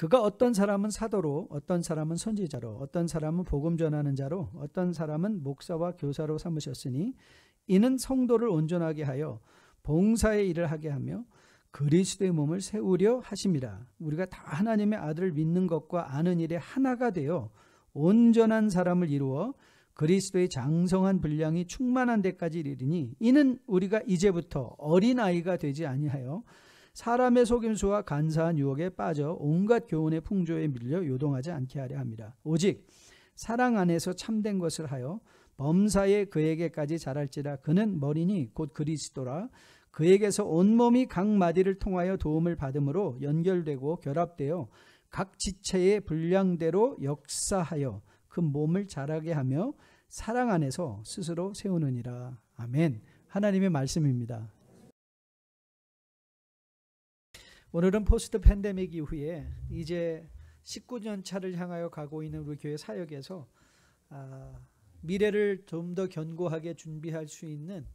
그가 어떤 사람은 사도로, 어떤 사람은 선지자로, 어떤 사람은 복음 전하는 자로, 어떤 사람은 목사와 교사로 삼으셨으니 이는 성도를 온전하게 하여 봉사의 일을 하게 하며 그리스도의 몸을 세우려 하심이라. 우리가 다 하나님의 아들을 믿는 것과 아는 일에 하나가 되어 온전한 사람을 이루어 그리스도의 장성한 분량이 충만한 데까지 이르리니 이는 우리가 이제부터 어린아이가 되지 아니하여 사람의 속임수와 간사한 유혹에 빠져 온갖 교훈의 풍조에 밀려 요동하지 않게 하려 합니다. 오직 사랑 안에서 참된 것을 하여 범사에 그에게까지 자랄지라. 그는 머리니 곧 그리스도라. 그에게서 온몸이 각 마디를 통하여 도움을 받음으로 연결되고 결합되어 각 지체의 분량대로 역사하여 그 몸을 자라게 하며 사랑 안에서 스스로 세우느니라. 아멘. 하나님의 말씀입니다. 오늘은 포스트 팬데믹 이후에 이제 19년 차를 향하여 가고 있는 우리 교회 사역에서 미래를 좀 더 견고하게 준비할 수 있는,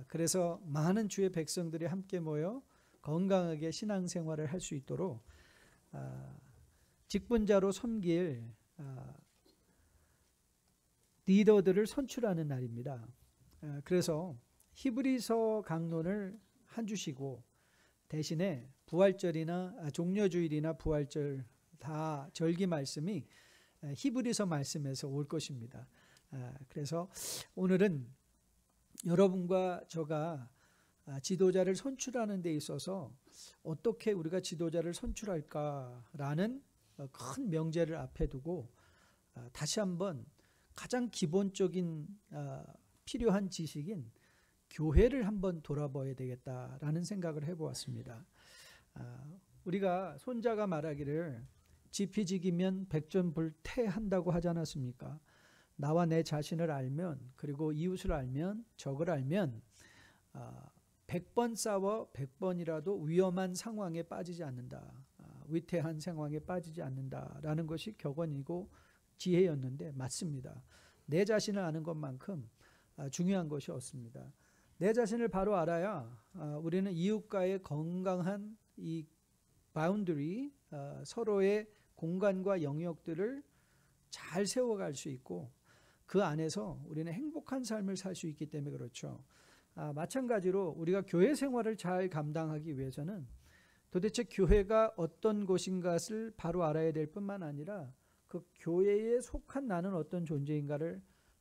그래서 많은 주의 백성들이 함께 모여 건강하게 신앙생활을 할 수 있도록 직분자로 섬길 리더들을 선출하는 날입니다. 그래서 히브리서 강론을 한 주시고 대신에 부활절이나 종려주일이나 부활절 다 절기 말씀이 히브리서 말씀에서 올 것입니다. 그래서 오늘은 여러분과 저가 지도자를 선출하는 데 있어서 어떻게 우리가 지도자를 선출할까라는 큰 명제를 앞에 두고 다시 한번 가장 기본적인 필요한 지식인 교회를 한번 돌아봐야 되겠다라는 생각을 해보았습니다. 우리가 손자가 말하기를 지피지기면 백전불태한다고 하지 않았습니까? 나와 내 자신을 알면, 그리고 이웃을 알면, 적을 알면 100번 싸워 100번이라도 위험한 상황에 빠지지 않는다. 위태한 상황에 빠지지 않는다라는 것이 격언이고 지혜였는데 맞습니다. 내 자신을 아는 것만큼 중요한 것이 없습니다. 내 자신을 바로 알아야 우리는 이웃과의 건강한 이 바운더리, 서로의 공간과 영역들을 잘 세워갈 수 있고 그 안에서 우리는 행복한 삶을 살 수 있기 때문에 그렇죠. 마찬가지로 우리가 교회 생활을 잘 감당하기 위해서는 도대체 교회가 어떤 곳인가를 바로 알아야 될 뿐만 아니라 그 교회에 속한 나는 어떤 존재인가를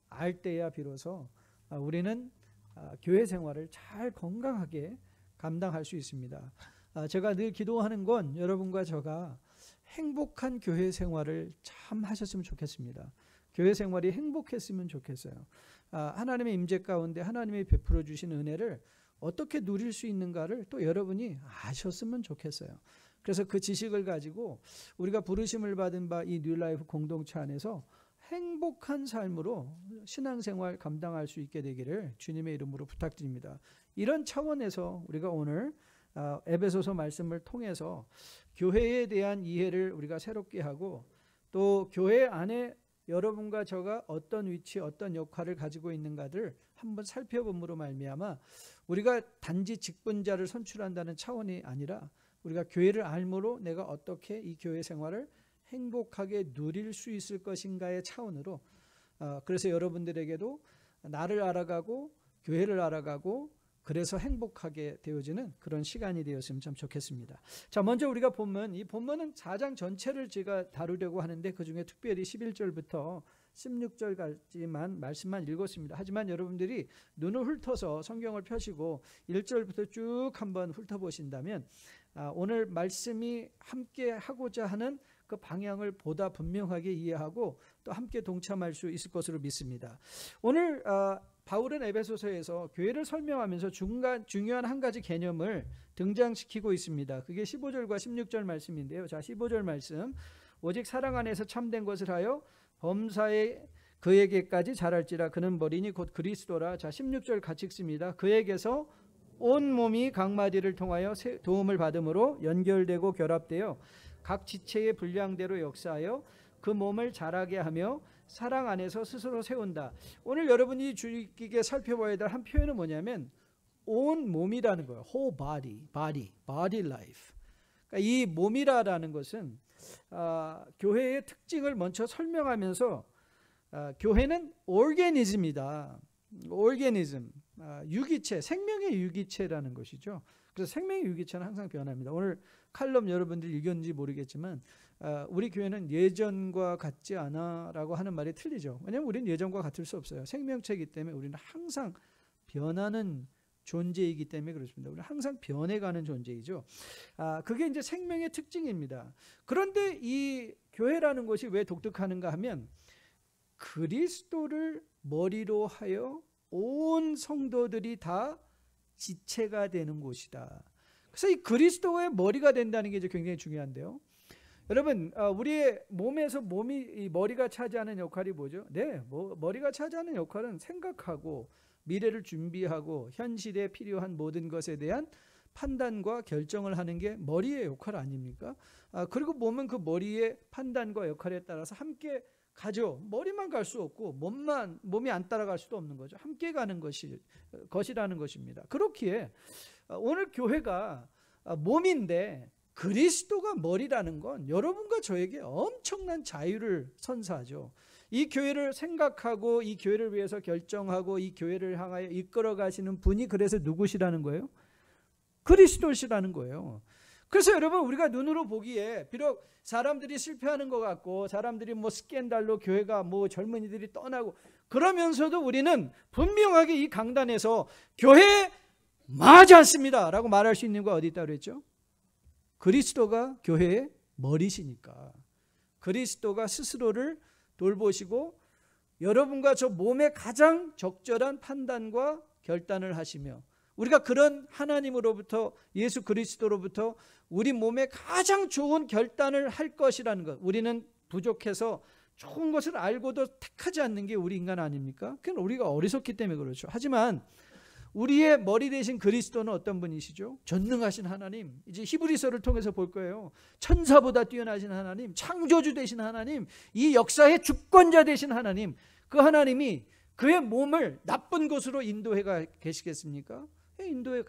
알 때야 비로소 우리는 교회 생활을 잘 건강하게 감당할 수 있습니다. 제가 늘 기도하는 건 여러분과 저가 행복한 교회 생활을 참 하셨으면 좋겠습니다. 교회 생활이 행복했으면 좋겠어요. 하나님의 임재 가운데 하나님이 베풀어 주신 은혜를 어떻게 누릴 수 있는가를 또 여러분이 아셨으면 좋겠어요. 그래서 그 지식을 가지고 우리가 부르심을 받은 바 이 뉴라이프 공동체 안에서 행복한 삶으로 신앙생활 감당할 수 있게 되기를 주님의 이름으로 부탁드립니다. 이런 차원에서 우리가 오늘 에베소서 말씀을 통해서 교회에 대한 이해를 우리가 새롭게 하고 또 교회 안에 여러분과 저가 어떤 위치, 어떤 역할을 가지고 있는가를 한번 살펴봄으로 말미암아 우리가 단지 직분자를 선출한다는 차원이 아니라 우리가 교회를 알므로 내가 어떻게 이 교회 생활을 행복하게 누릴 수 있을 것인가의 차원으로 그래서 여러분들에게도 나를 알아가고 교회를 알아가고 그래서 행복하게 되어지는 그런 시간이 되었으면 참 좋겠습니다. 자, 먼저 우리가 이 본문은 4장 전체를 제가 다루려고 하는데 그중에 특별히 11절부터 16절까지만 말씀만 읽었습니다. 하지만 여러분들이 눈을 훑어서 성경을 펴시고 1절부터 쭉 한번 훑어보신다면 오늘 말씀이 함께 하고자 하는 그 방향을 보다 분명하게 이해하고 또 함께 동참할 수 있을 것으로 믿습니다. 오늘 바울은 에베소서에서 교회를 설명하면서 중요한 한 가지 개념을 등장시키고 있습니다. 그게 15절과 16절 말씀인데요. 자, 15절 말씀. 오직 사랑 안에서 참된 것을 하여 범사에 그에게까지 자랄지라. 그는 머리니 곧 그리스도라. 자, 16절 같이 읽습니다. 그에게서 온 몸이 각 마디를 통하여 도움을 받음으로 연결되고 결합되어 각 지체의 분량대로 역사하여 그 몸을 자라게 하며 사랑 안에서 스스로 세운다. 오늘 여러분이 주의 깊게 살펴봐야 될 한 표현은 뭐냐면 온 몸이라는 거예요. whole body life. 그러니까 이 몸이라는 것은 교회의 특징을 먼저 설명하면서 교회는 오르게니즘이다. 오르게니즘, 유기체, 생명의 유기체라는 것이죠. 그래서 생명의 유기체는 항상 변합니다. 오늘 칼럼 여러분들 읽었는지 모르겠지만 우리 교회는 예전과 같지 않아 라고 하는 말이 틀리죠. 왜냐하면 우리는 예전과 같을 수 없어요. 생명체이기 때문에 우리는 항상 변하는 존재이기 때문에 그렇습니다. 우리는 항상 변해가는 존재이죠. 그게 이제 생명의 특징입니다. 그런데 이 교회라는 것이 왜 독특하는가 하면 그리스도를 머리로 하여 온 성도들이 다 지체가 되는 곳이다. 그래서 이 그리스도의 머리가 된다는 게 이제 굉장히 중요한데요. 여러분, 우리의 몸에서 이 머리가 차지하는 역할이 뭐죠? 네, 머리가 차지하는 역할은 생각하고 미래를 준비하고 현실에 필요한 모든 것에 대한 판단과 결정을 하는 게 머리의 역할 아닙니까? 그리고 몸은 그 머리의 판단과 역할에 따라서 함께 가죠. 머리만 갈 수 없고 몸이 안 따라갈 수도 없는 거죠. 함께 가는 것이라는 것입니다. 그렇기에 오늘 교회가 몸인데 그리스도가 머리라는 건 여러분과 저에게 엄청난 자유를 선사하죠. 이 교회를 생각하고 이 교회를 위해서 결정하고 이 교회를 향하여 이끌어 가시는 분이 그래서 누구시라는 거예요? 그리스도시라는 거예요. 그래서 여러분, 우리가 눈으로 보기에 비록 사람들이 실패하는 것 같고 사람들이 스캔들로 교회가 젊은이들이 떠나고 그러면서도 우리는 분명하게 이 강단에서 교회 망하지 않습니다 라고 말할 수 있는 거 어디 있다고 그랬죠? 그리스도가 교회의 머리시니까 그리스도가 스스로를 돌보시고 여러분과 저 몸에 가장 적절한 판단과 결단을 하시며 우리가 그런 하나님으로부터 예수 그리스도로부터 우리 몸에 가장 좋은 결단을 할 것이라는 것, 우리는 부족해서 좋은 것을 알고도 택하지 않는 게 우리 인간 아닙니까? 그건 우리가 어리석기 때문에 그렇죠. 하지만 우리의 머리 되신 그리스도는 어떤 분이시죠? 전능하신 하나님, 이제 히브리서를 통해서 볼 거예요. 천사보다 뛰어나신 하나님, 창조주 되신 하나님, 이 역사의 주권자 되신 하나님, 그 하나님이 그의 몸을 나쁜 곳으로 인도해 계시겠습니까? 인도에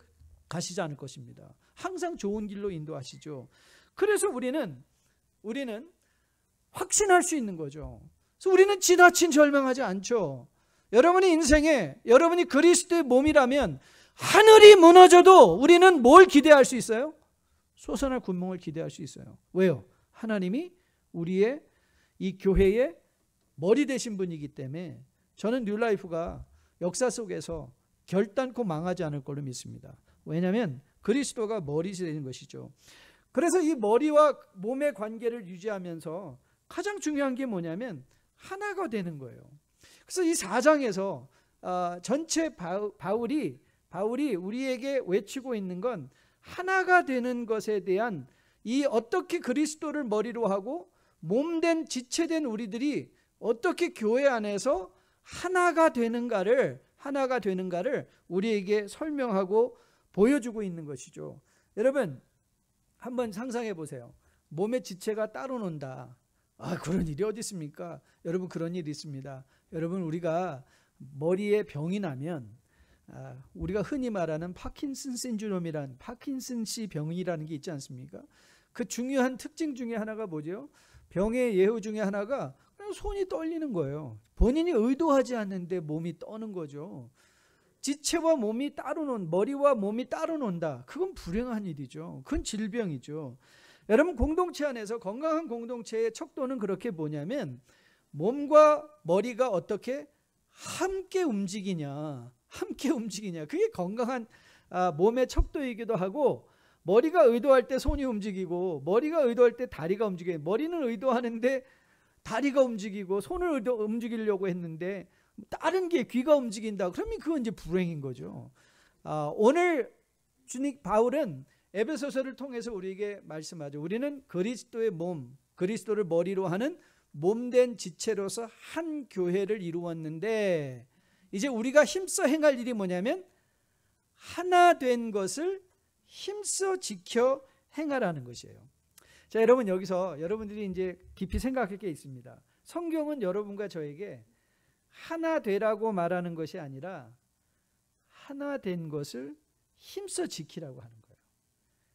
가시지 않을 것입니다. 항상 좋은 길로 인도하시죠. 그래서 우리는 확신할 수 있는 거죠. 그래서 우리는 지나친 절망하지 않죠. 여러분의 인생에 여러분이 그리스도의 몸이라면 하늘이 무너져도 우리는 뭘 기대할 수 있어요? 솟아날 군몽을 기대할 수 있어요. 왜요? 하나님이 우리의 이 교회의 머리 되신 분이기 때문에 저는 뉴라이프가 역사 속에서 결단코 망하지 않을 걸로 믿습니다. 왜냐하면 그리스도가 머리 되는 것이죠. 그래서 이 머리와 몸의 관계를 유지하면서 가장 중요한 게 뭐냐면 하나가 되는 거예요. 그래서 이 4장에서 전체 바울이 우리에게 외치고 있는 건 하나가 되는 것에 대한 이 어떻게 그리스도를 머리로 하고 몸된 지체된 우리들이 어떻게 교회 안에서 하나가 되는가를 우리에게 설명하고 보여주고 있는 것이죠. 여러분 한번 상상해 보세요. 몸의 지체가 따로 논다. 그런 일이 어디 있습니까? 여러분 그런 일이 있습니다. 여러분 우리가 머리에 병이 나면 우리가 흔히 말하는 파킨슨 신드롬이란 파킨슨씨 병이라는 게 있지 않습니까? 그 중요한 특징 중에 하나가 뭐죠? 병의 예후 중에 하나가 그냥 손이 떨리는 거예요. 본인이 의도하지 않는데 몸이 떠는 거죠. 지체와 몸이 따로 머리와 몸이 따로 논다. 그건 불행한 일이죠. 그건 질병이죠. 여러분 공동체 안에서 건강한 공동체의 척도는 그렇게 뭐냐면 몸과 머리가 어떻게 함께 움직이냐. 그게 건강한 몸의 척도이기도 하고 머리가 의도할 때 손이 움직이고 머리가 의도할 때 다리가 움직여요. 머리는 의도하는데 다리가 움직이고 손을 움직이려고 했는데 다른 게 귀가 움직인다. 그러면 그건 이제 불행인 거죠. 오늘 바울은 에베소서를 통해서 우리에게 말씀하죠. 우리는 그리스도의 몸, 그리스도를 머리로 하는 몸된 지체로서 한 교회를 이루었는데 이제 우리가 힘써 행할 일이 뭐냐면 하나 된 것을 힘써 지켜 행하라는 것이에요. 자, 여러분 여기서 여러분들이 이제 깊이 생각할 게 있습니다. 성경은 여러분과 저에게 하나 되라고 말하는 것이 아니라 하나 된 것을 힘써 지키라고 하는 거예요.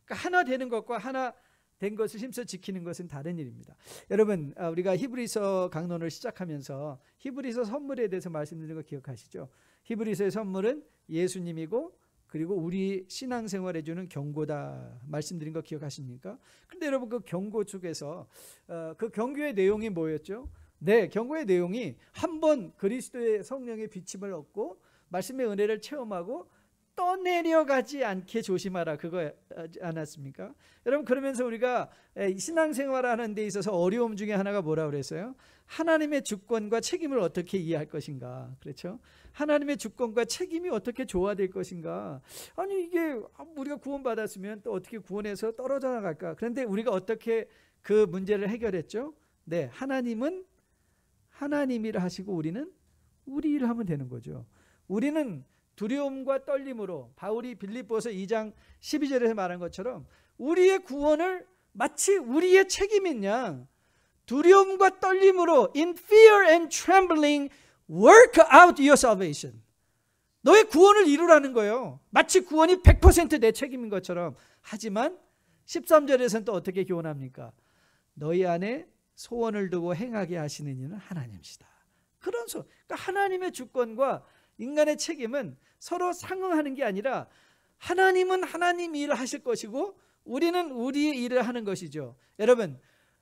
그러니까 하나 되는 것과 하나 된 것을 힘써 지키는 것은 다른 일입니다. 여러분, 우리가 히브리서 강론을 시작하면서 히브리서 선물에 대해서 말씀드린 거 기억하시죠? 히브리서의 선물은 예수님이고 그리고 우리 신앙생활에 주는 경고다 말씀드린 거 기억하십니까? 그런데 여러분, 그 경고 쪽에서 그 경고의 내용이 뭐였죠? 네, 경고의 내용이 한번 그리스도의 성령의 비침을 얻고 말씀의 은혜를 체험하고 떠내려가지 않게 조심하라, 그거 않았습니까? 여러분, 그러면서 우리가 신앙생활을 하는 데 있어서 어려움 중에 하나가 뭐라 그랬어요? 하나님의 주권과 책임을 어떻게 이해할 것인가, 그렇죠? 하나님의 주권과 책임이 어떻게 조화될 것인가. 아니, 이게 우리가 구원받았으면 또 어떻게 구원해서 떨어져 나갈까? 그런데 우리가 어떻게 그 문제를 해결했죠? 네, 하나님은 하나님이라 하시고 우리는 우리 일을 하면 되는 거죠. 우리는 두려움과 떨림으로, 바울이 빌립보서 2장 12절에서 말한 것처럼 우리의 구원을 마치 우리의 책임인 양 두려움과 떨림으로 in fear and trembling work out your salvation. 너의 구원을 이루라는 거예요. 마치 구원이 100% 내 책임인 것처럼. 하지만 13절에서는 또 어떻게 교훈합니까? 너희 안에 소원을 두고 행하게 하시는 이는 하나님이시다. 그런 그러니까 하나님의 주권과 인간의 책임은 서로 상응하는 게 아니라 하나님은 하나님 일을 하실 것이고 우리는 우리의 일을 하는 것이죠. 여러분,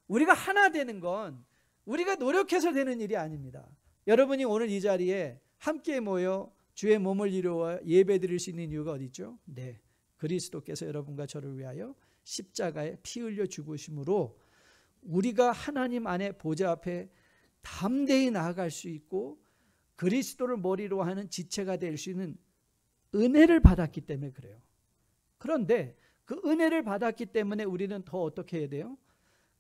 우리가 하나 되는 건 우리가 노력해서 되는 일이 아닙니다. 여러분이 오늘 이 자리에 함께 모여 주의 몸을 이루어 예배 드릴 수 있는 이유가 어디 있죠? 네, 그리스도께서 여러분과 저를 위하여 십자가에 피 흘려 죽으심으로 우리가 하나님 안에 보좌 앞에 담대히 나아갈 수 있고 그리스도를 머리로 하는 지체가 될 수 있는 은혜를 받았기 때문에 그래요. 그런데 그 은혜를 받았기 때문에 우리는 더 어떻게 해야 돼요?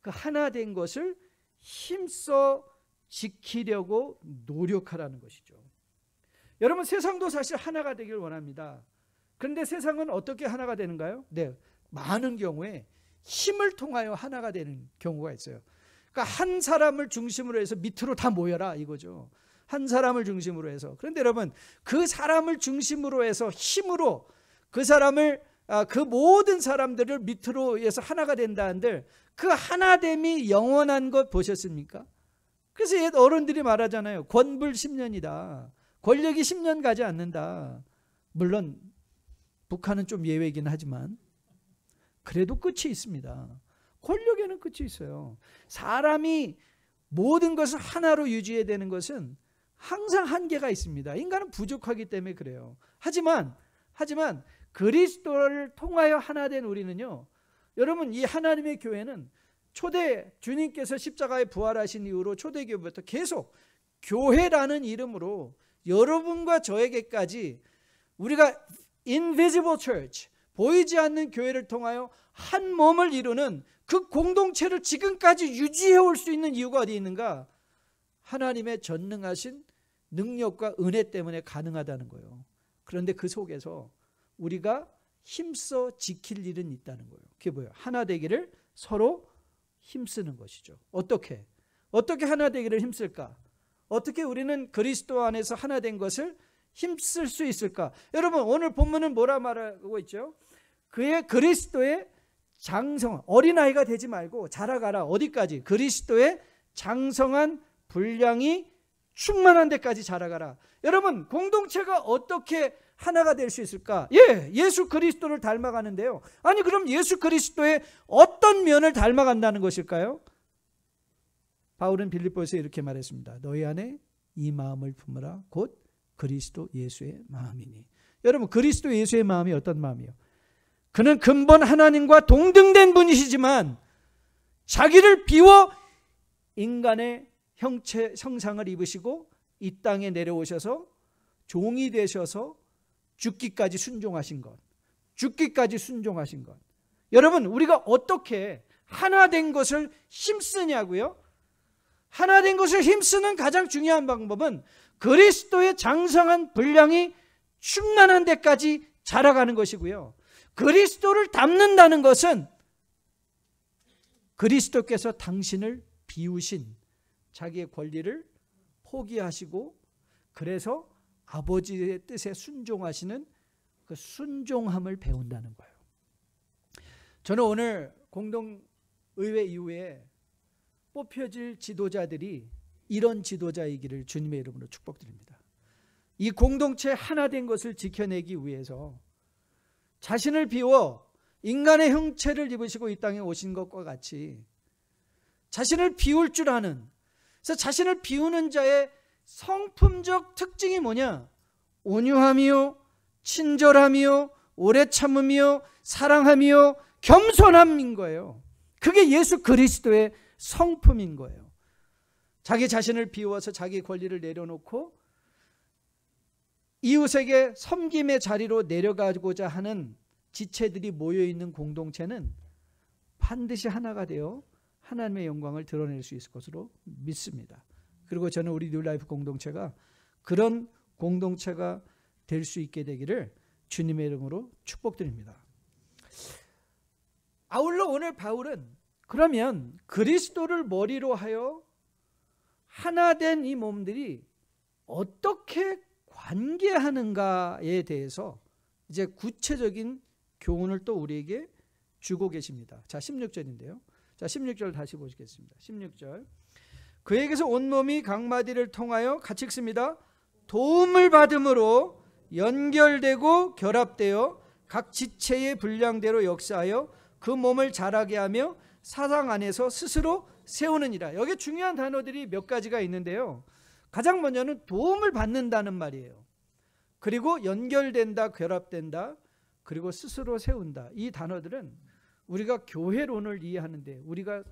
그 하나 된 것을 힘써 지키려고 노력하라는 것이죠. 여러분, 세상도 사실 하나가 되길 원합니다. 그런데 세상은 어떻게 하나가 되는가요? 네, 많은 경우에 힘을 통하여 하나가 되는 경우가 있어요. 그러니까 한 사람을 중심으로 해서 밑으로 다 모여라 이거죠. 한 사람을 중심으로 해서. 그런데 여러분, 그 사람을 중심으로 해서 힘으로 그 사람을 그 모든 사람들을 밑으로 해서 하나가 된다 한들 그 하나됨이 영원한 것 보셨습니까? 그래서 옛 어른들이 말하잖아요. 권불 10년이다. 권력이 10년 가지 않는다. 물론 북한은 좀 예외이긴 하지만 그래도 끝이 있습니다. 권력에는 끝이 있어요. 사람이 모든 것을 하나로 유지해야 되는 것은 항상 한계가 있습니다. 인간은 부족하기 때문에 그래요. 하지만 그리스도를 통하여 하나 된 우리는요, 여러분, 이 하나님의 교회는 초대 주님께서 십자가에 부활하신 이후로 초대교회부터 계속 교회라는 이름으로 여러분과 저에게까지 우리가 invisible church, 보이지 않는 교회를 통하여 한 몸을 이루는 그 공동체를 지금까지 유지해 올 수 있는 이유가 어디 있는가? 하나님의 전능하신 능력과 은혜 때문에 가능하다는 거예요. 그런데 그 속에서 우리가 힘써 지킬 일은 있다는 거예요. 그게 뭐예요? 하나 되기를 서로 힘쓰는 것이죠. 어떻게 하나 되기를 힘쓸까? 어떻게 우리는 그리스도 안에서 하나 된 것을 힘쓸 수 있을까? 여러분, 오늘 본문은 뭐라 말하고 있죠? 그의 그리스도의 장성, 어린아이가 되지 말고 자라가라. 어디까지? 그리스도의 장성한 분량이 충만한 데까지 자라가라. 여러분, 공동체가 어떻게 하나가 될 수 있을까? 예수 그리스도를 닮아가는데요. 아니, 그럼 예수 그리스도의 어떤 면을 닮아간다는 것일까요? 바울은 빌립보에서 이렇게 말했습니다. 너희 안에 이 마음을 품으라. 곧 그리스도 예수의 마음이니. 여러분, 그리스도 예수의 마음이 어떤 마음이에요? 그는 근본 하나님과 동등된 분이시지만 자기를 비워 인간의 형체 형상을 입으시고 이 땅에 내려오셔서 종이 되셔서 죽기까지 순종하신 것. 여러분, 우리가 어떻게 하나 된 것을 힘쓰냐고요? 하나 된 것을 힘쓰는 가장 중요한 방법은 그리스도의 장성한 분량이 충만한 데까지 자라가는 것이고요. 그리스도를 닮는다는 것은 그리스도께서 당신을 비우신 자기의 권리를 포기하시고 그래서 아버지의 뜻에 순종하시는 그 순종함을 배운다는 거예요. 저는 오늘 공동 의회 이후에 뽑혀질 지도자들이 이런 지도자이기를 주님의 이름으로 축복드립니다. 이 공동체 하나 된 것을 지켜내기 위해서 자신을 비워 인간의 형체를 입으시고 이 땅에 오신 것과 같이 자신을 비울 줄 아는, 그래서 자신을 비우는 자의 성품적 특징이 뭐냐? 온유함이요, 친절함이요, 오래 참음이요, 사랑함이요, 겸손함인 거예요. 그게 예수 그리스도의 성품인 거예요. 자기 자신을 비워서 자기 권리를 내려놓고 이웃에게 섬김의 자리로 내려가고자 하는 지체들이 모여있는 공동체는 반드시 하나가 되어 하나님의 영광을 드러낼 수 있을 것으로 믿습니다. 그리고 저는 우리 뉴라이프 공동체가 그런 공동체가 될 수 있게 되기를 주님의 이름으로 축복드립니다. 아울러 오늘 바울은 그러면 그리스도를 머리로 하여 하나 된 이 몸들이 어떻게 관계하는가에 대해서 이제 구체적인 교훈을 또 우리에게 주고 계십니다. 자, 16절인데요. 자, 16절 다시 보시겠습니다. 16절. 그에게서 온몸이 각 마디를 통하여 같이 읽습니다. 도움을 받음으로 연결되고 결합되어 각 지체의 분량대로 역사하여 그 몸을 자라게 하며 사상 안에서 스스로 세우느니라. 여기 중요한 단어들이 몇 가지가 있는데요. 가장 먼저는 도움을 받는다는 말이에요. 그리고 연결된다, 결합된다, 그리고 스스로 세운다. 이 단어들은 우리가 교회론을 이해하는데, 우리가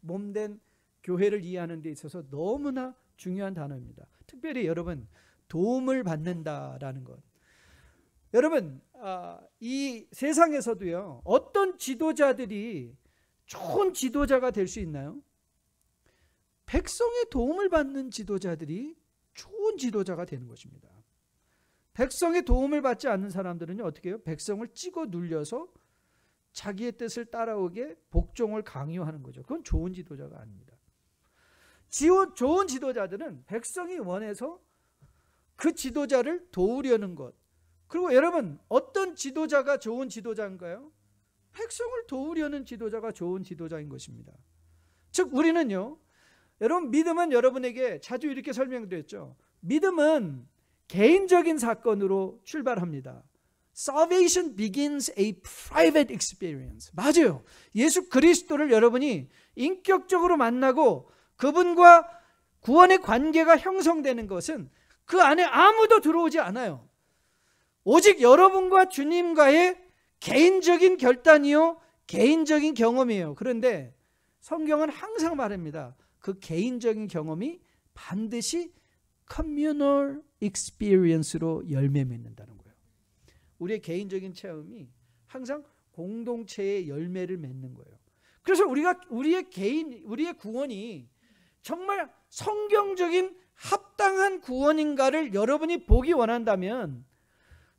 몸된 교회를 이해하는 데 있어서 너무나 중요한 단어입니다. 특별히 여러분, 도움을 받는다라는 것. 여러분, 이 세상에서도요, 어떤 지도자들이 좋은 지도자가 될 수 있나요? 백성의 도움을 받는 지도자들이 좋은 지도자가 되는 것입니다. 백성의 도움을 받지 않는 사람들은 어떻게 해요? 백성을 찍어 눌려서 자기의 뜻을 따라오게 복종을 강요하는 거죠. 그건 좋은 지도자가 아닙니다. 좋은 지도자들은 백성이 원해서 그 지도자를 도우려는 것. 그리고 여러분, 어떤 지도자가 좋은 지도자인가요? 백성을 도우려는 지도자가 좋은 지도자인 것입니다. 즉 우리는요, 여러분, 믿음은 여러분에게 자주 이렇게 설명드렸죠. 믿음은 개인적인 사건으로 출발합니다. Salvation begins a private experience. 맞아요. 예수 그리스도를 여러분이 인격적으로 만나고 그분과 구원의 관계가 형성되는 것은 그 안에 아무도 들어오지 않아요. 오직 여러분과 주님과의 개인적인 결단이요, 개인적인 경험이에요. 그런데 성경은 항상 말합니다. 그 개인적인 경험이 반드시 communal experience로 열매 맺는다는 거예요. 우리의 개인적인 체험이 항상 공동체의 열매를 맺는 거예요. 그래서 우리의 구원이 정말 성경적인 합당한 구원인가를 여러분이 보기 원한다면,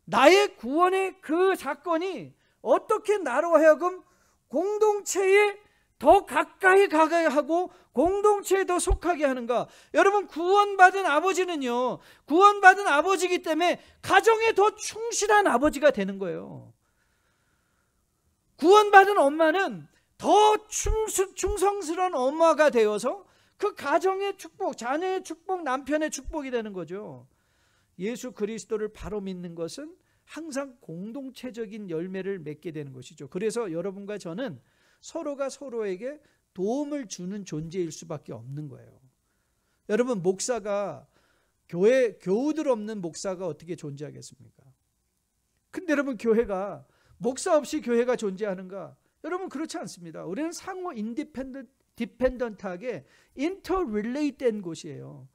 나의 구원의 그 사건이 어떻게 나로 하여금 공동체에 더 가까이 가게 하고 공동체에 더 속하게 하는가. 여러분, 구원받은 아버지는요, 구원받은 아버지이기 때문에 가정에 더 충실한 아버지가 되는 거예요. 구원받은 엄마는 더 충성스러운 엄마가 되어서 그 가정의 축복, 자녀의 축복, 남편의 축복이 되는 거죠. 예수 그리스도를 바로 믿는 것은 항상 공동체적인 열매를 맺게 되는 것이죠. 그래서 여러분과 저는 서로가 서로에게 도움을 주는 존재일 수밖에 없는 거예요. 여러분, 목사가 교우들 없는 목사가 어떻게 존재하겠습니까? 근데 여러분, 교회가 목사 없이 교회가 존재하는가? 여러분, 그렇지 않습니다. 우리는 상호 디펜던트하게 인터릴레이트된 곳이에요.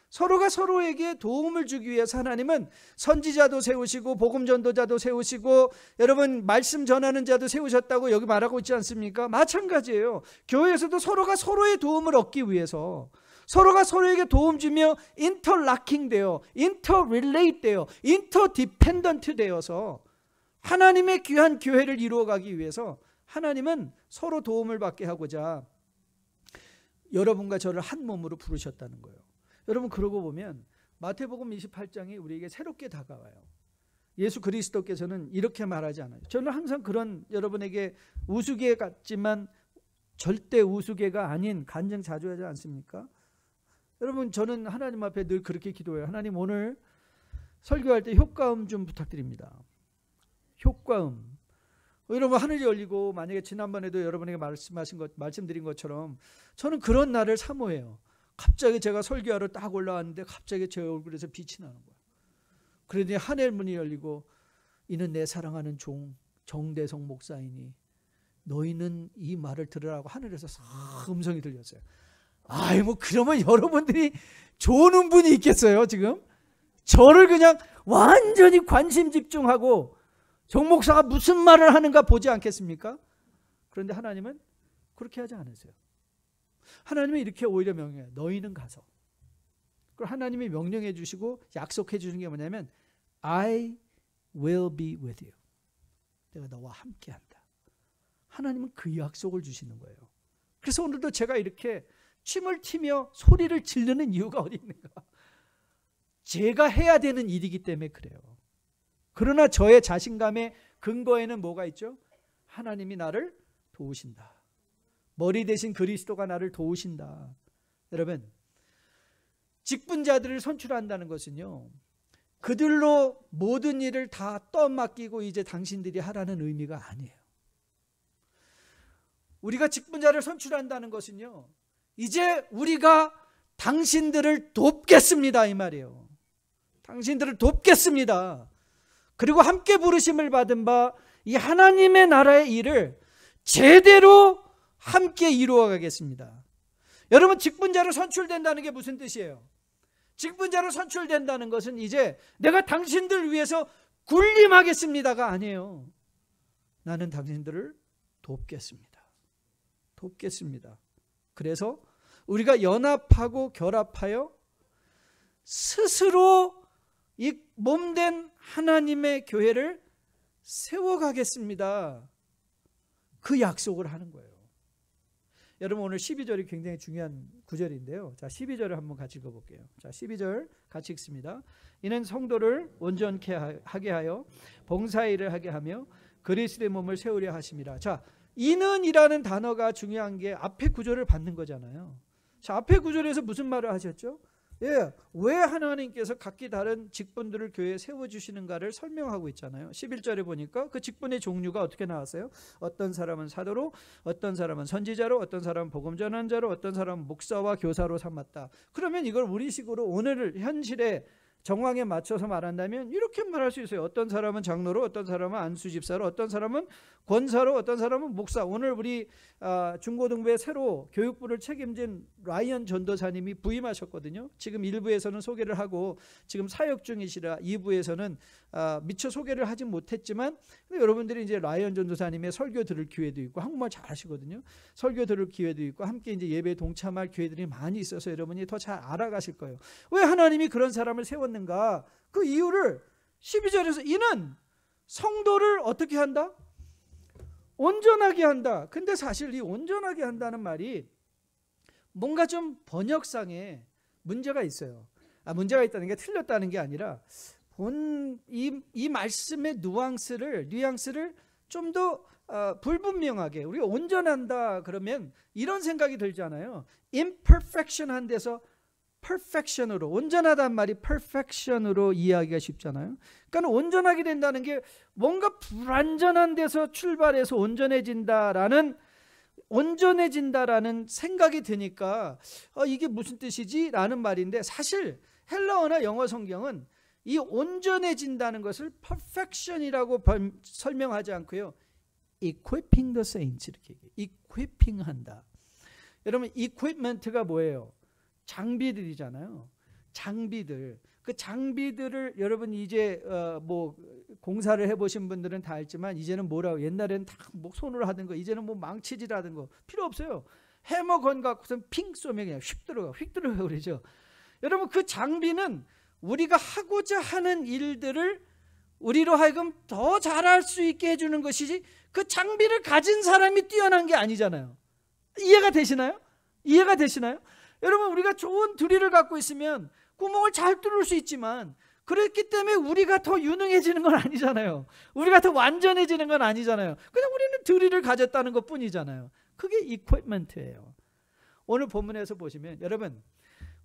서로가 서로에게 도움을 주기 위해서 하나님은 선지자도 세우시고 복음 전도자도 세우시고 여러분 말씀 전하는 자도 세우셨다고 여기 말하고 있지 않습니까? 마찬가지예요. 교회에서도 서로가 서로의 도움을 얻기 위해서 서로가 서로에게 도움 주며 인터락킹 되어 인터릴레이트 되어 인터디펜던트 되어서 하나님의 귀한 교회를 이루어가기 위해서 하나님은 서로 도움을 받게 하고자 여러분과 저를 한 몸으로 부르셨다는 거예요. 여러분, 그러고 보면 마태복음 28장이 우리에게 새롭게 다가와요. 예수 그리스도께서는 이렇게 말하지 않아요. 저는 항상 그런 여러분에게 우스개 같지만 절대 우스개가 아닌 간증자주하지 않습니까? 여러분, 저는 하나님 앞에 늘 그렇게 기도해요. 하나님, 오늘 설교할 때 효과음 좀 부탁드립니다. 효과음. 여러분, 하늘이 열리고 만약에 지난번에도 여러분에게 말씀드린 것처럼 저는 그런 날을 사모해요. 갑자기 제가 설교하러 딱 올라왔는데 갑자기 제 얼굴에서 빛이 나는 거예요. 그러더니 하늘 문이 열리고 이는 내 사랑하는 종 정대성 목사이니 너희는 이 말을 들으라고 하늘에서 싹 음성이 들렸어요. 아이, 뭐 그러면 여러분들이 좋은 분이 있겠어요? 지금 저를 그냥 완전히 관심 집중하고 정 목사가 무슨 말을 하는가 보지 않겠습니까? 그런데 하나님은 그렇게 하지 않으세요. 하나님은 이렇게 오히려 명령해요. 너희는 가서. 그리고 하나님이 명령해 주시고 약속해 주는 게 뭐냐면 I will be with you. 내가 너와 함께 한다. 하나님은 그 약속을 주시는 거예요. 그래서 오늘도 제가 이렇게 침을 튀며 소리를 지르는 이유가 어디 있는가? 제가 해야 되는 일이기 때문에 그래요. 그러나 저의 자신감의 근거에는 뭐가 있죠? 하나님이 나를 도우신다. 머리 대신 그리스도가 나를 도우신다. 여러분, 직분자들을 선출한다는 것은요, 그들로 모든 일을 다 떠맡기고 이제 당신들이 하라는 의미가 아니에요. 우리가 직분자를 선출한다는 것은요, 이제 우리가 당신들을 돕겠습니다, 이 말이에요. 당신들을 돕겠습니다. 그리고 함께 부르심을 받은 바 이 하나님의 나라의 일을 제대로 함께 이루어 가겠습니다. 여러분, 직분자로 선출된다는 게 무슨 뜻이에요? 직분자로 선출된다는 것은 이제 내가 당신들 위해서 군림하겠습니다가 아니에요. 나는 당신들을 돕겠습니다. 돕겠습니다. 그래서 우리가 연합하고 결합하여 스스로 이 몸된 하나님의 교회를 세워가겠습니다. 그 약속을 하는 거예요. 여러분, 오늘 12절이 굉장히 중요한 구절인데요. 자, 12절을 한번 같이 읽어볼게요. 자, 12절 같이 읽습니다. 이는 성도를 온전케 하게 하여 봉사일을 하게 하며 그리스도의 몸을 세우려 하심이라. 자, 이는이라는 단어가 중요한 게 앞에 구절을 받는 거잖아요. 자, 앞에 구절에서 무슨 말을 하셨죠? 예, 왜 하나님께서 각기 다른 직분들을 교회에 세워주시는가를 설명하고 있잖아요. 11절에 보니까 그 직분의 종류가 어떻게 나왔어요? 어떤 사람은 사도로, 어떤 사람은 선지자로, 어떤 사람은 복음 전환자로, 어떤 사람은 목사와 교사로 삼았다. 그러면 이걸 우리식으로 오늘 현실의 정황에 맞춰서 말한다면 이렇게 말할 수 있어요. 어떤 사람은 장로로, 어떤 사람은 안수집사로, 어떤 사람은 권사로, 어떤 사람은 목사. 오늘 우리 중고등부에 새로 교육부를 책임진 라이언 전도사님이 부임하셨거든요. 지금 1부에서는 소개를 하고 지금 사역 중이시라 2부에서는 미처 소개를 하지 못했지만 여러분들이 이제 라이언 전도사님의 설교 들을 기회도 있고 한국말 잘하시거든요. 설교 들을 기회도 있고 함께 이제 예배에 동참할 기회들이 많이 있어서 여러분이 더 잘 알아가실 거예요. 왜 하나님이 그런 사람을 세웠는가? 그 이유를 12절에서 이는 성도를 어떻게 한다? 온전하게 한다. 근데 사실 이 온전하게 한다는 말이 뭔가 좀 번역상에 문제가 있어요. 문제가 있다는 게 틀렸다는 게 아니라 이 말씀의 뉘앙스를 좀 더 불분명하게 우리가 온전한다 그러면 이런 생각이 들잖아요. imperfection한 데서 perfection으로, 온전하다는 말이 perfection으로 이해하기가 쉽잖아요. 그러니까 온전하게 된다는 게 뭔가 불완전한 데서 출발해서 온전해진다라는 생각이 드니까 이게 무슨 뜻이지? 라는 말인데 사실 헬라어나 영어 성경은 이 온전해진다는 것을 perfection이라고 설명하지 않고요. equipping the saints 이렇게 얘기해요. equipping 한다. 여러분, equipment가 뭐예요? 장비들이잖아요. 장비들. 그 장비들을 여러분 이제 뭐 공사를 해보신 분들은 다 알지만 이제는 뭐라고, 옛날에는 다 뭐 손으로 하던 거 이제는 뭐 망치질하던 거 필요 없어요. 해머 건 갖고선 핑 쏘면 그냥 휙 들어가 그러죠. 여러분, 그 장비는 우리가 하고자 하는 일들을 우리로 하여금 더 잘할 수 있게 해주는 것이지 그 장비를 가진 사람이 뛰어난 게 아니잖아요. 이해가 되시나요? 여러분, 우리가 좋은 드릴을 갖고 있으면 구멍을 잘 뚫을 수 있지만 그렇기 때문에 우리가 더 유능해지는 건 아니잖아요. 우리가 더 완전해지는 건 아니잖아요. 그냥 우리는 드릴을 가졌다는 것 뿐이잖아요. 그게 equipment예요. 오늘 본문에서 보시면 여러분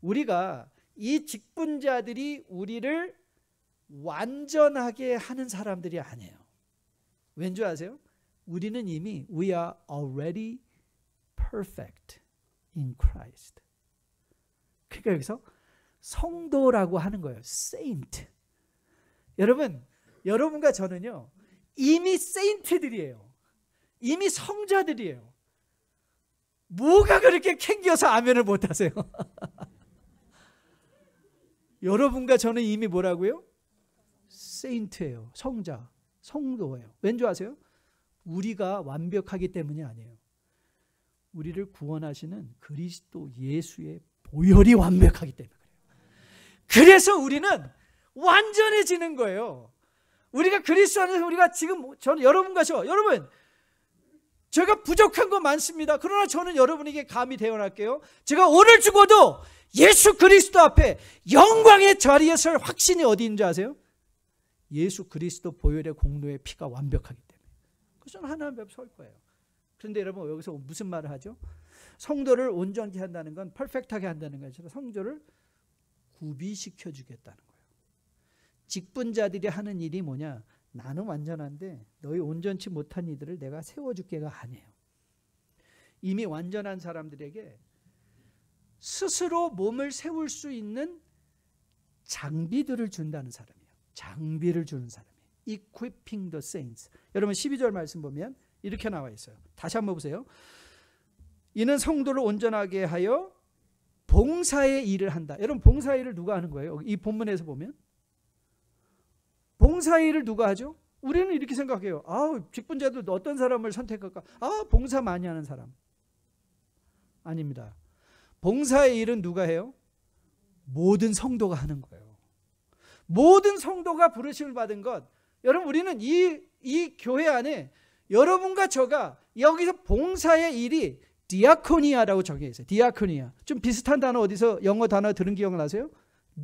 우리가 이 직분자들이 우리를 완전하게 하는 사람들이 아니에요. 왠지 아세요? 우리는 이미 we are already perfect in Christ. 그러니까 여기서 성도라고 하는 거예요. saint. 여러분과 저는요 이미 세인트들이에요. 이미 성자들이에요. 뭐가 그렇게 캥겨서 아멘을 못하세요? 여러분과 저는 이미 뭐라고요? 세인트예요. 성자, 성도예요. 왠지 아세요? 우리가 완벽하기 때문이 아니에요. 우리를 구원하시는 그리스도 예수의 보혈이 완벽하기 때문에 그래요. 그래서 우리는 완전해지는 거예요. 우리가 그리스도 안에서 우리가 지금 저는 여러분과 여러분 제가 부족한 거 많습니다. 그러나 저는 여러분에게 감히 대언할게요. 제가 오늘 죽어도 예수 그리스도 앞에 영광의 자리에 설 확신이 어디 있는지 아세요? 예수 그리스도 보혈의 공로의 피가 완벽하기 때문에. 그래서 저는 하나님 앞에 설 거예요. 그런데 여러분 여기서 무슨 말을 하죠? 성도를 온전히 한다는 건 퍼펙트하게 한다는 건 아니라 성도를 구비시켜 주겠다는 거예요. 직분자들이 하는 일이 뭐냐? 나는 완전한데 너희 온전치 못한 이들을 내가 세워줄게가 아니에요. 이미 완전한 사람들에게 스스로 몸을 세울 수 있는 장비들을 준다는 사람이에요. 장비를 주는 사람이에요. Equipping the saints. 여러분 12절 말씀 보면 이렇게 나와 있어요. 다시 한번 보세요. 이는 성도를 온전하게 하여 봉사의 일을 한다. 여러분 봉사의 일을 누가 하는 거예요? 이 본문에서 보면 봉사의 일을 누가 하죠? 우리는 이렇게 생각해요. 직분자도 어떤 사람을 선택할까? 봉사 많이 하는 사람. 아닙니다. 봉사의 일은 누가 해요? 모든 성도가 하는 거예요. 모든 성도가 부르심을 받은 것. 여러분 우리는 이 교회 안에 여러분과 저가 여기서 봉사의 일이 디아코니아라고 적혀 있어요. 디아코니아. 좀 비슷한 단어 어디서 영어 단어 들은 기억나세요?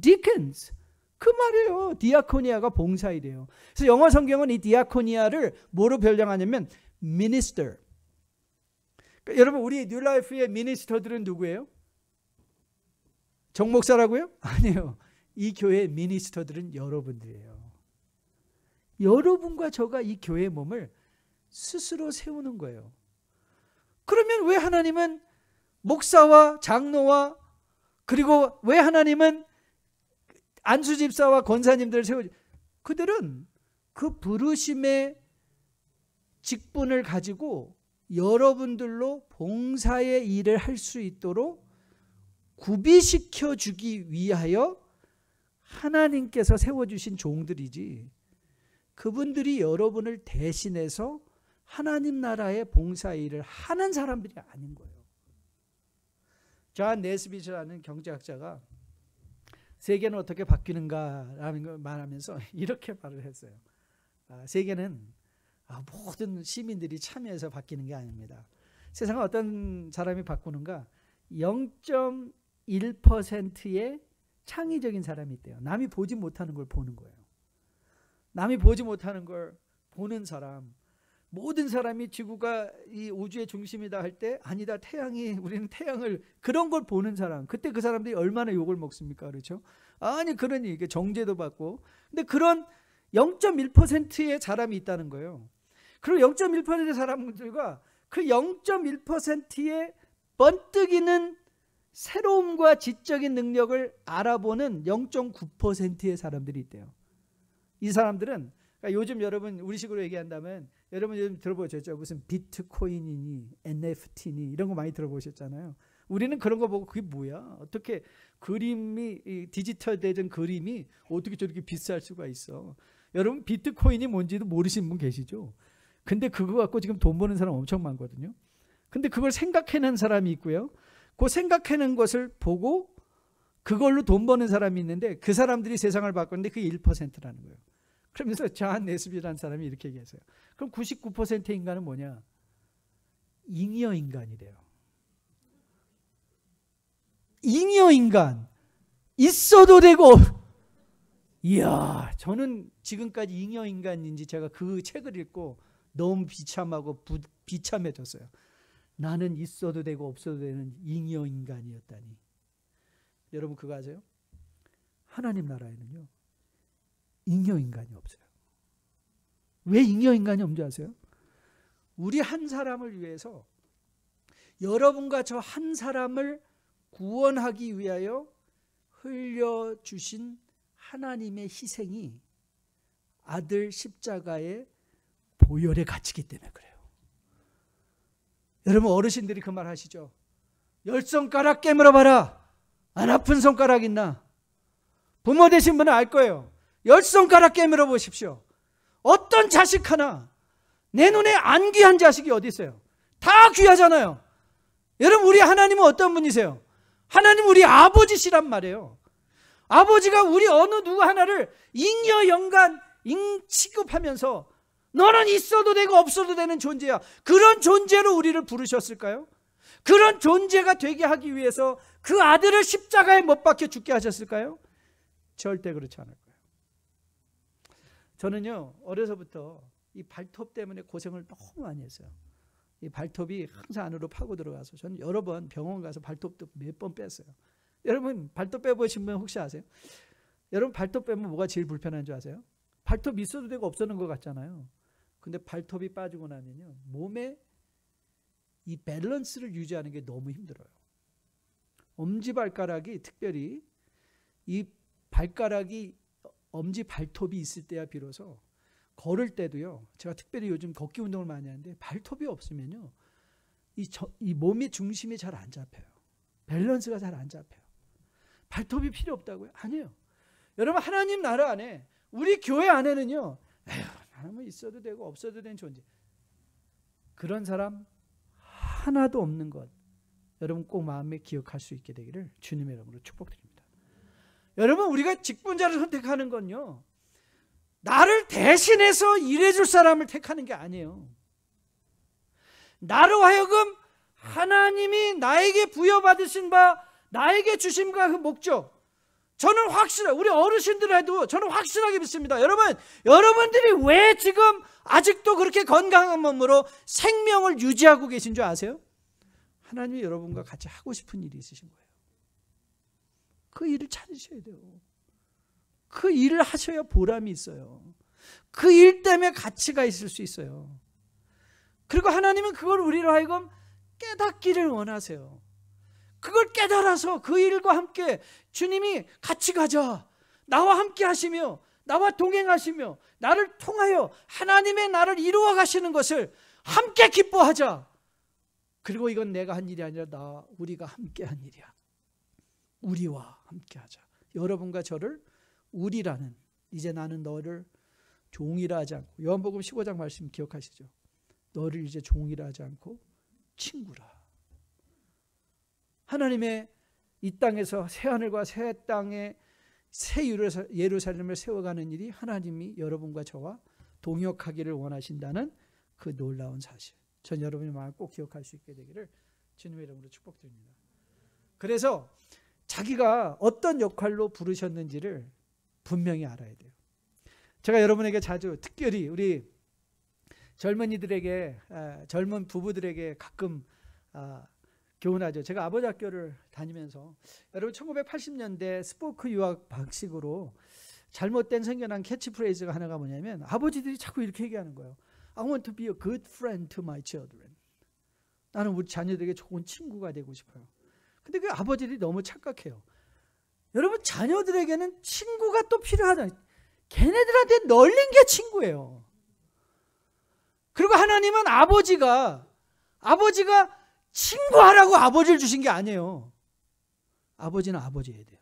deacons. 그 말이에요. 디아코니아가 봉사일이에요. 그래서 영어 성경은 이 디아코니아를 뭐로 변형하냐면 minister. 그러니까 여러분 우리 뉴라이프의 미니스터들은 누구예요? 정 목사라고요? 아니에요. 이 교회의 미니스터들은 여러분들이에요. 여러분과 저가 이 교회의 몸을 스스로 세우는 거예요. 그러면 왜 하나님은 목사와 장로와 그리고 왜 하나님은 안수집사와 권사님들을 세우지? 그들은 그 부르심의 직분을 가지고 여러분들로 봉사의 일을 할 수 있도록 구비시켜 주기 위하여 하나님께서 세워주신 종들이지 그분들이 여러분을 대신해서 하나님 나라의 봉사의 일을 하는 사람들이 아닌 거예요. 존 네스빗이라는 경제학자가 세계는 어떻게 바뀌는가라는 걸 말하면서 이렇게 말을 했어요. 세계는 모든 시민들이 참여해서 바뀌는 게 아닙니다. 세상을 어떤 사람이 바꾸는가? 0.1%의 창의적인 사람이 있대요. 남이 보지 못하는 걸 보는 거예요. 남이 보지 못하는 걸 보는 사람. 모든 사람이 지구가 이 우주의 중심이다 할 때 아니다 우리는 태양을 그런 걸 보는 사람. 그때 그 사람들이 얼마나 욕을 먹습니까? 그렇죠? 아니 그러니 이게 정죄도 받고. 근데 그런 0.1%의 사람이 있다는 거예요. 그리고 0.1%의 사람들과 그 0.1%의 번뜩이는 새로움과 지적인 능력을 알아보는 0.9%의 사람들이 있대요. 이 사람들은 그러니까 요즘 여러분 우리식으로 얘기한다면 여러분 요즘 들어보셨죠? 무슨 비트코인이니 NFT니 이런 거 많이 들어보셨잖아요. 우리는 그런 거 보고 그게 뭐야? 어떻게 그림이 디지털 된 그림이 어떻게 저렇게 비쌀 수가 있어? 여러분 비트코인이 뭔지도 모르시는 분 계시죠? 근데 그거 갖고 지금 돈 버는 사람 엄청 많거든요. 근데 그걸 생각해낸 사람이 있고요. 그 생각해낸 것을 보고 그걸로 돈 버는 사람이 있는데 그 사람들이 세상을 바꾸는데 그게 1%라는 거예요. 그러면서 존 네스빗이라는 사람이 이렇게 얘기했어요. 그럼 99%의 인간은 뭐냐? 잉여 인간이래요. 잉여 인간. 있어도 되고. 이야, 저는 지금까지 잉여 인간인지 제가 그 책을 읽고 너무 비참하고 비참해졌어요. 나는 있어도 되고 없어도 되는 잉여 인간이었다니. 여러분 그거 아세요? 하나님 나라에는요 잉여 인간이 없어요. 왜 잉여 인간이 없는지 아세요? 우리 한 사람을 위해서, 여러분과 저 한 사람을 구원하기 위하여 흘려주신 하나님의 희생이 아들 십자가의 보혈에 갇히기 때문에 그래요. 여러분 어르신들이 그 말 하시죠. 10손가락 깨물어 봐라. 안 아픈 손가락 있나? 부모 되신 분은 알 거예요. 10손가락 깨물어 보십시오. 어떤 자식 하나, 내 눈에 안 귀한 자식이 어디 있어요? 다 귀하잖아요. 여러분 우리 하나님은 어떤 분이세요? 하나님 우리 아버지시란 말이에요. 아버지가 우리 어느 누구 하나를 잉여 영간 취급하면서 너는 있어도 되고 없어도 되는 존재야. 그런 존재로 우리를 부르셨을까요? 그런 존재가 되게 하기 위해서 그 아들을 십자가에 못 박혀 죽게 하셨을까요? 절대 그렇지 않을 거예요. 저는요 어려서부터 이 발톱 때문에 고생을 너무 많이 했어요. 이 발톱이 항상 안으로 파고 들어가서 저는 여러 번 병원 가서 발톱도 몇 번 뺐어요. 여러분 발톱 빼보신 분 혹시 아세요? 여러분 발톱 빼면 뭐가 제일 불편한 줄 아세요? 발톱 있어도 되고 없어는 것 같잖아요. 근데 발톱이 빠지고 나면요 몸에 이 밸런스를 유지하는 게 너무 힘들어요. 엄지발가락이 특별히 이 발가락이 엄지 발톱이 있을 때야 비로소 걸을 때도요, 제가 특별히 요즘 걷기 운동을 많이 하는데 발톱이 없으면요 이 몸의 중심이 잘 안 잡혀요. 밸런스가 잘 안 잡혀요. 발톱이 필요 없다고요? 아니에요. 여러분 하나님 나라 안에, 우리 교회 안에는요 나는 뭐 있어도 되고 없어도 되는 존재, 그런 사람 하나도 없는 것 여러분 꼭 마음에 기억할 수 있게 되기를 주님의 이름으로 축복드립니다. 여러분 우리가 직분자를 선택하는 건요 나를 대신해서 일해줄 사람을 택하는 게 아니에요. 나로 하여금 하나님이 나에게 부여받으신 바, 나에게 주신 바 그 목적, 저는 확실해요. 우리 어르신들 해도 저는 확실하게 믿습니다. 여러분들이 왜 지금 아직도 그렇게 건강한 몸으로 생명을 유지하고 계신 줄 아세요? 하나님이 여러분과 같이 하고 싶은 일이 있으신 거예요. 그 일을 찾으셔야 돼요. 그 일을 하셔야 보람이 있어요. 그 일 때문에 가치가 있을 수 있어요. 그리고 하나님은 그걸 우리로 하여금 깨닫기를 원하세요. 그걸 깨달아서 그 일과 함께 주님이 같이 가자, 나와 함께 하시며 나와 동행하시며 나를 통하여 하나님의 나를 이루어 가시는 것을 함께 기뻐하자. 그리고 이건 내가 한 일이 아니라 우리가 함께 한 일이야. 우리와 함께 하자. 여러분과 저를 우리라는, 이제 나는 너를 종이라 하지 않고, 요한복음 15장 말씀 기억하시죠? 너를 이제 종이라 하지 않고 친구라. 하나님의 이 땅에서 새하늘과 새 땅에 새 예루살렘을 세워가는 일이 하나님이 여러분과 저와 동역하기를 원하신다는 그 놀라운 사실, 전 여러분의 마음을 꼭 기억할 수 있게 되기를 주님의 이름으로 축복드립니다. 그래서 자기가 어떤 역할로 부르셨는지를 분명히 알아야 돼요. 제가 여러분에게 자주, 특별히 우리 젊은이들에게, 젊은 부부들에게 가끔 교훈하죠. 제가 아버지 학교를 다니면서, 여러분 1980년대 스포크 유학 방식으로 잘못된 생겨난 캐치프레이즈가 하나가 뭐냐면, 아버지들이 자꾸 이렇게 얘기하는 거예요. I want to be a good friend to my children. 나는 우리 자녀들에게 좋은 친구가 되고 싶어요. 근데 그 아버지들이 너무 착각해요. 여러분 자녀들에게는 친구가 또 필요하다. 걔네들한테 널린 게 친구예요. 그리고 하나님은 아버지가 친구하라고 아버지를 주신 게 아니에요. 아버지는 아버지여야 돼요.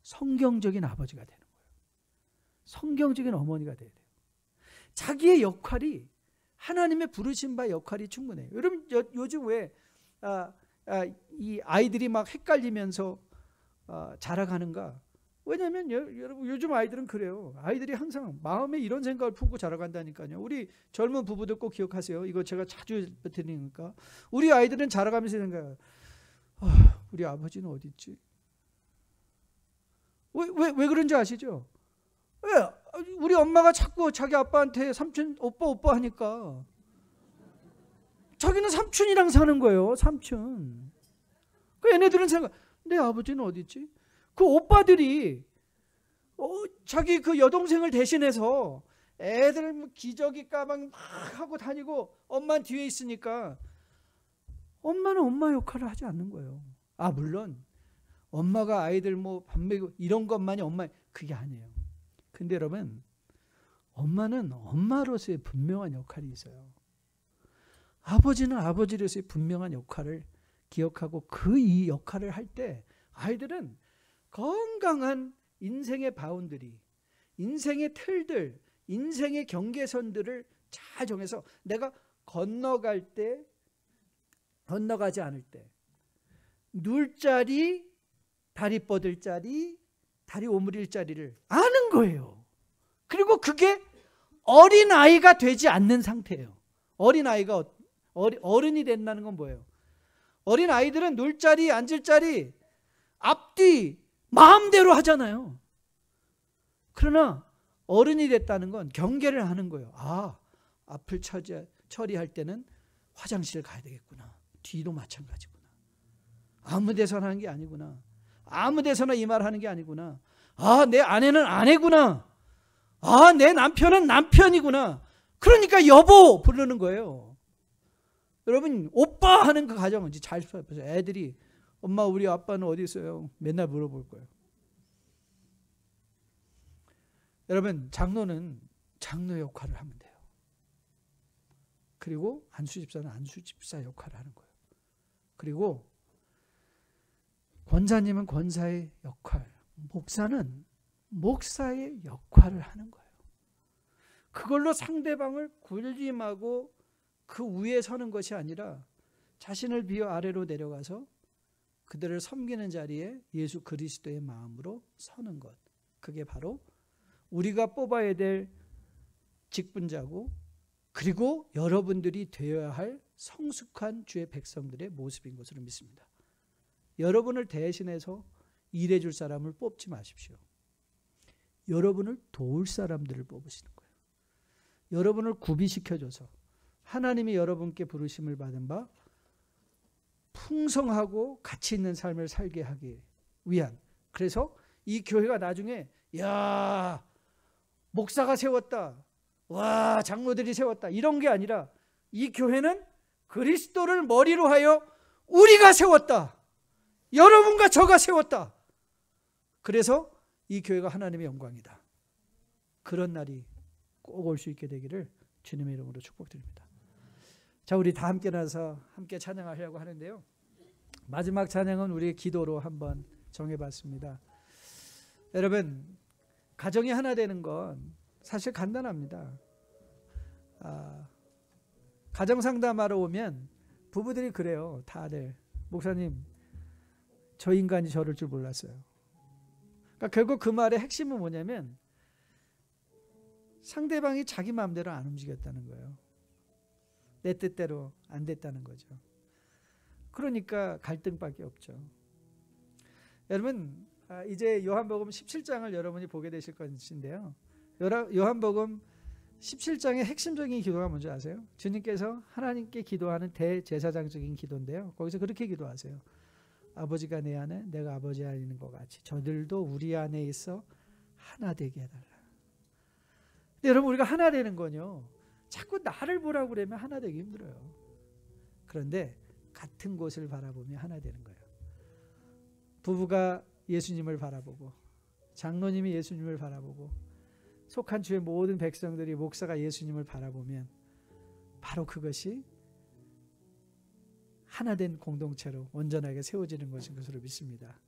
성경적인 아버지가 되는 거예요. 성경적인 어머니가 돼야 돼요. 자기의 역할이, 하나님의 부르신 바 역할이 충분해요. 여러분 요즘 왜 이 아이들이 막 헷갈리면서 자라가는가? 왜냐하면 여러분 요즘 아이들은 그래요. 아이들이 항상 마음에 이런 생각을 품고 자라간다니까요. 우리 젊은 부부들 꼭 기억하세요. 이거 제가 자주 드리니까. 우리 아이들은 자라가면서 생각해요. 우리 아버지는 어디 있지? 왜 그런지 아시죠? 왜? 우리 엄마가 자꾸 자기 아빠한테 삼촌 오빠 하니까 자기는 삼촌이랑 사는 거예요. 삼촌. 그 얘네들은 생각, 내 아버지는 어디 있지? 그 오빠들이 자기 그 여동생을 대신해서 애들 뭐 기저귀 가방 막 하고 다니고 엄마는 뒤에 있으니까 엄마는 엄마 역할을 하지 않는 거예요. 물론 엄마가 아이들 뭐 밥 먹이고 이런 것만이 엄마, 그게 아니에요. 근데 여러분, 엄마는 엄마로서의 분명한 역할이 있어요. 아버지는 아버지로서의 분명한 역할을 기억하고 이 역할을 할 때 아이들은 건강한 인생의 바운더리, 인생의 틀들, 인생의 경계선들을 잘 정해서 내가 건너갈 때, 건너가지 않을 때 누울 자리, 다리 뻗을 자리, 다리 오므릴 자리를 아는 거예요. 그리고 그게 어린아이가 되지 않는 상태예요. 어린아이가 어른이 된다는 건 뭐예요? 어린아이들은 누울 자리, 앉을 자리, 앞뒤 마음대로 하잖아요. 그러나 어른이 됐다는 건 경계를 하는 거예요. 앞을 처리할 때는 화장실 가야 되겠구나. 뒤도 마찬가지구나. 아무 데서나 하는 게 아니구나. 아무 데서나 이 말 하는 게 아니구나. 내 아내는 아내구나. 내 남편은 남편이구나. 그러니까 여보 부르는 거예요. 여러분, 오빠 하는 그 가정은 잘 보세요. 애들이 엄마 우리 아빠는 어디 있어요? 맨날 물어볼 거예요. 여러분, 장로는 장로 역할을 하면 돼요. 그리고 안수집사는 안수집사 역할을 하는 거예요. 그리고 권사님은 권사의 역할, 목사는 목사의 역할을 하는 거예요. 그걸로 상대방을 군림하고 그 위에 서는 것이 아니라 자신을 비워 아래로 내려가서 그들을 섬기는 자리에 예수 그리스도의 마음으로 서는 것. 그게 바로 우리가 뽑아야 될 직분자고, 그리고 여러분들이 되어야 할 성숙한 주의 백성들의 모습인 것으로 믿습니다. 여러분을 대신해서 일해줄 사람을 뽑지 마십시오. 여러분을 도울 사람들을 뽑으시는 거예요. 여러분을 구비시켜줘서 하나님이 여러분께 부르심을 받은 바 풍성하고 가치 있는 삶을 살게 하기 위한, 그래서 이 교회가 나중에 목사가 세웠다, 장로들이 세웠다, 이런 게 아니라 이 교회는 그리스도를 머리로 하여 우리가 세웠다. 여러분과 저가 세웠다. 그래서 이 교회가 하나님의 영광이다. 그런 날이 꼭 올 수 있게 되기를 주님의 이름으로 축복드립니다. 자, 우리 다 함께 나서 함께 찬양하려고 하는데요. 마지막 찬양은 우리의 기도로 한번 정해봤습니다. 여러분, 가정이 하나 되는 건 사실 간단합니다. 가정 상담하러 오면 부부들이 그래요. 다들, 목사님, 저 인간이 저럴 줄 몰랐어요. 그러니까 결국 그 말의 핵심은 뭐냐면 상대방이 자기 마음대로 안 움직였다는 거예요. 내 뜻대로 안 됐다는 거죠. 그러니까 갈등밖에 없죠. 여러분, 이제 요한복음 17장을 여러분이 보게 되실 것인데요. 요한복음 17장의 핵심적인 기도가 뭔지 아세요? 주님께서 하나님께 기도하는 대제사장적인 기도인데요. 거기서 그렇게 기도하세요. 아버지가 내 안에, 내가 아버지 안에 있는 것 같이 저들도 우리 안에 있어 하나 되게 해달라. 근데 여러분, 우리가 하나 되는 건요, 자꾸 나를 보라고 그러면 하나 되기 힘들어요. 그런데 같은 곳을 바라보며 하나 되는 거예요. 부부가 예수님을 바라보고, 장로님이 예수님을 바라보고, 속한 주의 모든 백성들이 목사가 예수님을 바라보면 바로 그것이 하나된 공동체로 온전하게 세워지는 것인 것으로 믿습니다.